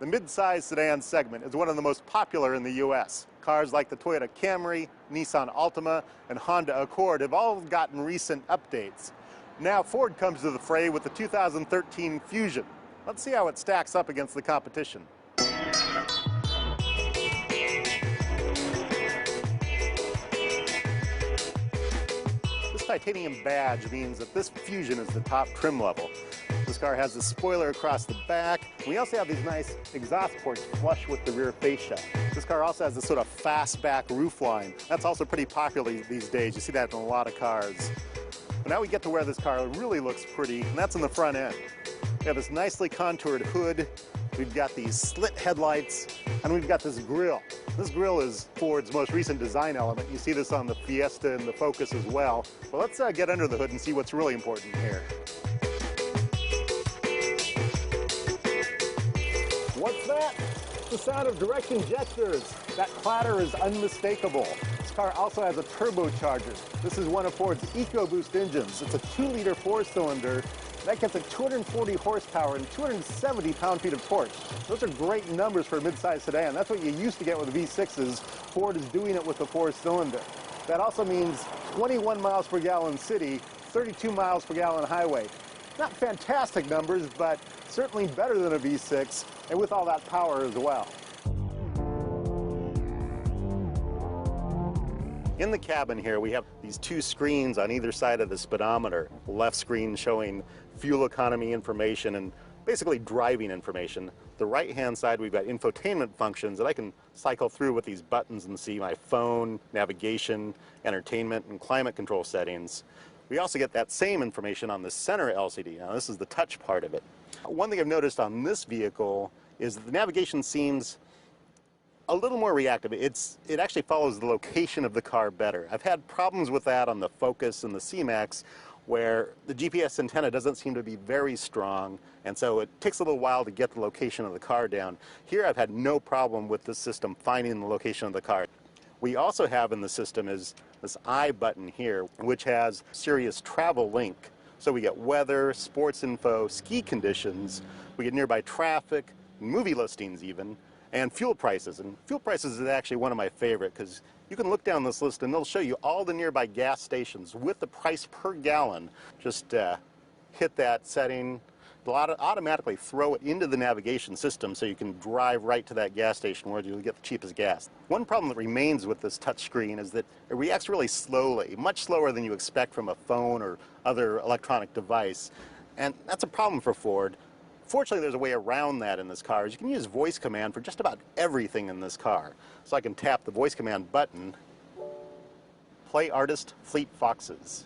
The mid-size sedan segment is one of the most popular in the U.S. Cars like the Toyota Camry, Nissan Altima, and Honda Accord have all gotten recent updates. Now Ford comes to the fray with the 2013 Fusion. Let's see how it stacks up against the competition. This titanium badge means that this Fusion is the top trim level. This car has a spoiler across the back. We also have these nice exhaust ports flush with the rear fascia. This car also has this sort of fastback roofline. That's also pretty popular these days. You see that in a lot of cars. But now we get to where this car really looks pretty, and that's in the front end. We have this nicely contoured hood. We've got these slit headlights, and we've got this grille. This grille is Ford's most recent design element. You see this on the Fiesta and the Focus as well. Well, let's get under the hood and see what's really important here. What's that? It's the sound of direct injectors. That clatter is unmistakable. This car also has a turbocharger. This is one of Ford's EcoBoost engines. It's a 2-liter 4-cylinder. That gets at 240 horsepower and 270 pound-feet of torque. Those are great numbers for a mid-size sedan. That's what you used to get with the V6s. Ford is doing it with the 4-cylinder. That also means 21 miles per gallon city, 32 miles per gallon highway. Not fantastic numbers, but certainly better than a V6, and with all that power as well. In the cabin here, we have these two screens on either side of the speedometer. The left screen showing fuel economy information and basically driving information. The right-hand side, we've got infotainment functions that I can cycle through with these buttons and see my phone, navigation, entertainment, and climate control settings. We also get that same information on the center LCD. Now, this is the touch part of it. One thing I've noticed on this vehicle is that the navigation seems a little more reactive. It actually follows the location of the car better. I've had problems with that on the Focus and the C-Max, where the GPS antenna doesn't seem to be very strong, and so it takes a little while to get the location of the car down. Here I've had no problem with this system finding the location of the car. We also have in the system is this I button here, which has Sirius Travel Link. So we get weather, sports info, ski conditions, we get nearby traffic, movie listings even, and fuel prices. And fuel prices is actually one of my favorite because you can look down this list and they'll show you all the nearby gas stations with the price per gallon. Just hit that setting. It'll automatically throw it into the navigation system so you can drive right to that gas station where you'll get the cheapest gas. One problem that remains with this touchscreen is that it reacts really slowly, much slower than you expect from a phone or other electronic device. And that's a problem for Ford. Fortunately, there's a way around that in this car. You can use voice command for just about everything in this car. So I can tap the voice command button, play artist Fleet Foxes.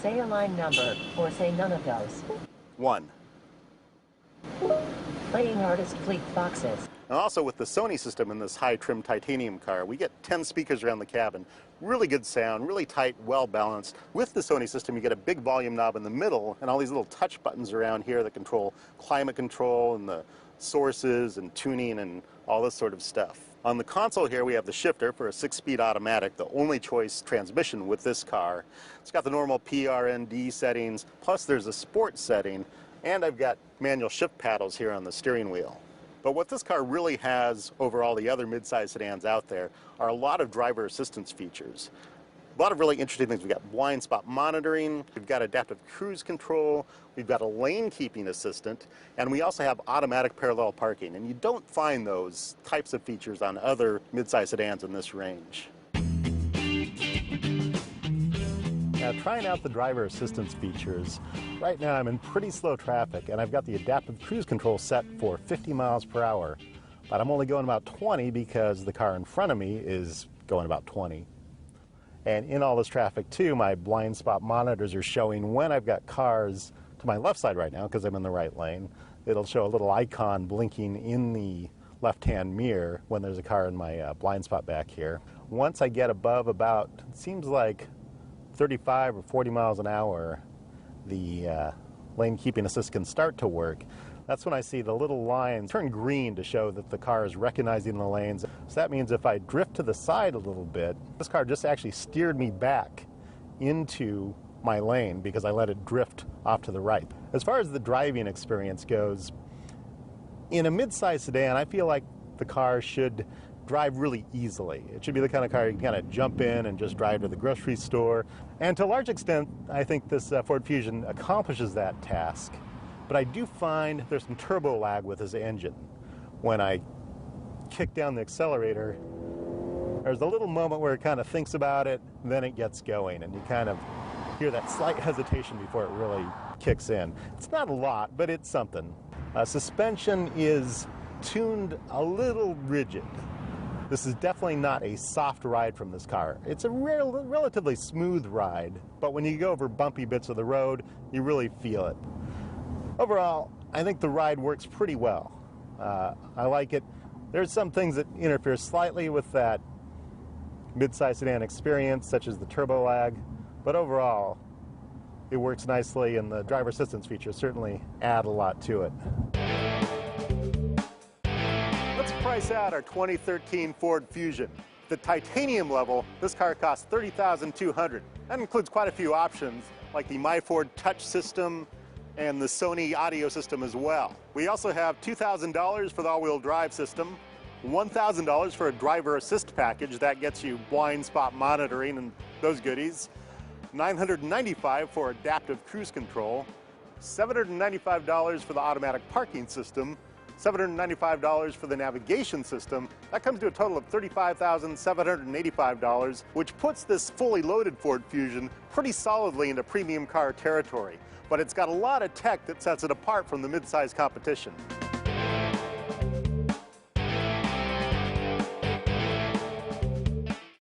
Say a line number, or say none of those. 1. Playing artist Fleet Foxes. And also with the Sony system in this high-trim titanium car, we get 10 speakers around the cabin. Really good sound, really tight, well-balanced. With the Sony system, you get a big volume knob in the middle and all these little touch buttons around here that control climate control and the sources and tuning and all this sort of stuff. On the console here, we have the shifter for a 6-speed automatic, the only choice transmission with this car. It's got the normal PRND settings, plus there's a sport setting, and I've got manual shift paddles here on the steering wheel. But what this car really has over all the other mid-size sedans out there are a lot of driver assistance features. A lot of really interesting things. We've got blind spot monitoring, we've got adaptive cruise control, we've got a lane keeping assistant, and we also have automatic parallel parking. And you don't find those types of features on other mid-size sedans in this range. Now, trying out the driver assistance features, right now I'm in pretty slow traffic and I've got the adaptive cruise control set for 50 miles per hour, but I'm only going about 20 because the car in front of me is going about 20. And in all this traffic too, my blind spot monitors are showing when I've got cars to my left side right now because I'm in the right lane. It'll show a little icon blinking in the left-hand mirror when there's a car in my blind spot back here. Once I get above about, it seems like 35 or 40 miles an hour, the lane keeping assist can start to work. That's when I see the little lines turn green to show that the car is recognizing the lanes. So that means if I drift to the side a little bit, this car just actually steered me back into my lane because I let it drift off to the right. As far as the driving experience goes, In a mid-size sedan, I feel like the car should drive really easily. It should be the kind of car you can kind of jump in and just drive to the grocery store. And to a large extent, I think this Ford Fusion accomplishes that task. But I do find there's some turbo lag with this engine. When I kick down the accelerator, there's a little moment where it kind of thinks about it, then it gets going, and you kind of hear that slight hesitation before it really kicks in. It's not a lot, but it's something. Suspension is tuned a little rigid. This is definitely not a soft ride from this car. It's a relatively smooth ride, but when you go over bumpy bits of the road, you really feel it. Overall, I think the ride works pretty well. I like it. There's some things that interfere slightly with that mid-size sedan experience, such as the turbo lag, but overall, it works nicely, and the driver assistance features certainly add a lot to it. Let's price out our 2013 Ford Fusion. The titanium level, this car costs $30,200. That includes quite a few options, like the MyFord Touch system and the Sony audio system as well. We also have $2,000 for the all-wheel drive system, $1,000 for a driver assist package that gets you blind spot monitoring and those goodies, $995 for adaptive cruise control, $795 for the automatic parking system, $795 for the navigation system. That comes to a total of $35,785, which puts this fully loaded Ford Fusion pretty solidly into premium car territory. But it's got a lot of tech that sets it apart from the mid-size competition.